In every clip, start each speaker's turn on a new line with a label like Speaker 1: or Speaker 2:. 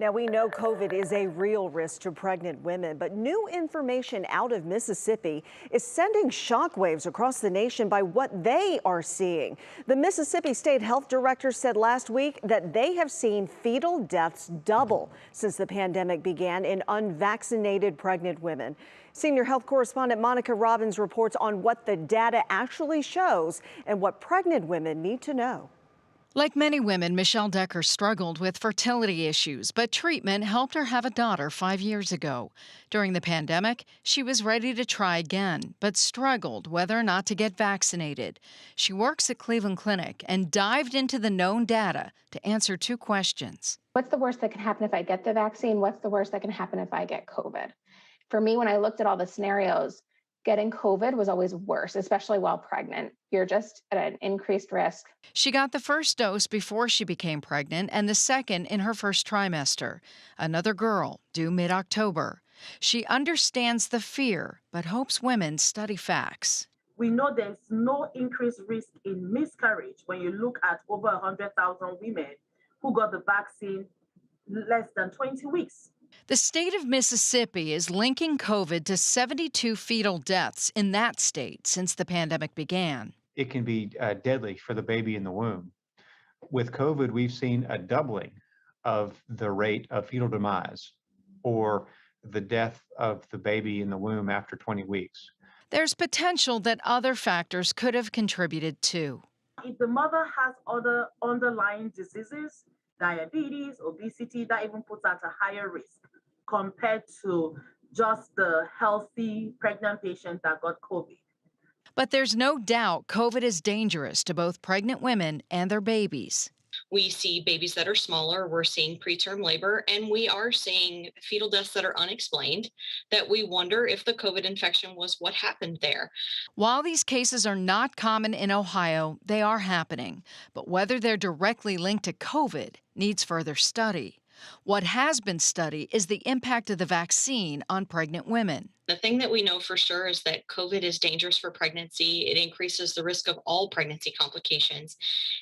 Speaker 1: Now, we know COVID is a real risk to pregnant women, but new information out of Mississippi is sending shockwaves across the nation by what they are seeing. The Mississippi State Health Director said last week that they have seen fetal deaths double since the pandemic began in unvaccinated pregnant women. Senior health correspondent Monica Robbins reports on what the data actually shows and what pregnant women need to know.
Speaker 2: Like many women, Michelle Decker struggled with fertility issues, but treatment helped her have a daughter 5 years ago. During the pandemic, she was ready to try again, but struggled whether or not to get vaccinated. She works at Cleveland Clinic and dived into the known data to answer two questions.
Speaker 3: What's the worst that can happen if I get the vaccine? What's the worst that can happen if I get COVID? For me, when I looked at all the scenarios, getting COVID was always worse, especially while pregnant. You're just at an increased risk.
Speaker 2: She got the first dose before she became pregnant and the second in her first trimester. Another girl due mid-October. She understands the fear, but hopes women study facts.
Speaker 4: We know there's no increased risk in miscarriage when you look at over 100,000 women who got the vaccine less than 20 weeks.
Speaker 2: The state of Mississippi is linking COVID to 72 fetal deaths in that state since the pandemic began.
Speaker 5: It can be deadly for the baby in the womb. With COVID, we've seen a doubling of the rate of fetal demise or the death of the baby in the womb after 20 weeks.
Speaker 2: There's potential that other factors could have contributed too.
Speaker 4: If the mother has other underlying diseases, diabetes, obesity, that even puts her at a higher risk compared to just the healthy pregnant patient that got COVID.
Speaker 2: But there's no doubt COVID is dangerous to both pregnant women and their babies.
Speaker 6: We see babies that are smaller, we're seeing preterm labor, and we are seeing fetal deaths that are unexplained, that we wonder if the COVID infection was what happened there.
Speaker 2: While these cases are not common in Ohio, they are happening. But whether they're directly linked to COVID needs further study. What has been studied is the impact of the vaccine on pregnant women.
Speaker 6: The thing that we know for sure is that COVID is dangerous for pregnancy. It increases the risk of all pregnancy complications,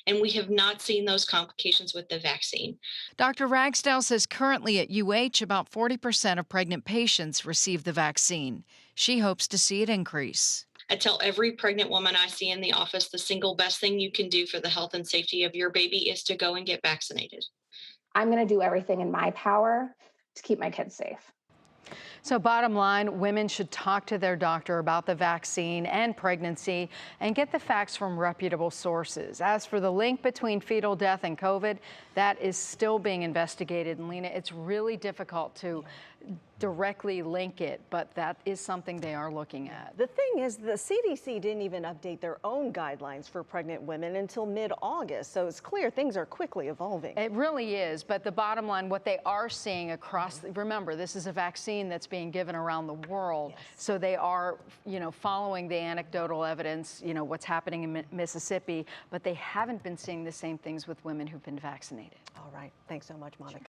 Speaker 6: and we have not seen those complications with the vaccine.
Speaker 2: Dr. Ragsdale says currently at UH, about 40% of pregnant patients receive the vaccine. She hopes to see it increase.
Speaker 6: I tell every pregnant woman I see in the office, the single best thing you can do for the health and safety of your baby is to go and get vaccinated.
Speaker 3: I'm going to do everything in my power to keep my kids safe.
Speaker 7: So bottom line, women should talk to their doctor about the vaccine and pregnancy and get the facts from reputable sources. As for the link between fetal death and COVID, that is still being investigated. And Lena, it's really difficult to directly link it, but that is something they are looking at.
Speaker 1: The thing is, the CDC didn't even update their own guidelines for pregnant women until mid-August, so it's clear things are quickly evolving.
Speaker 7: It really is, but the bottom line, what they are seeing across, remember, this is a vaccine that's being given around the world, yes. So they are, following the anecdotal evidence, what's happening in Mississippi, but they haven't been seeing the same things with women who've been vaccinated.
Speaker 1: All right, thanks so much, Monica.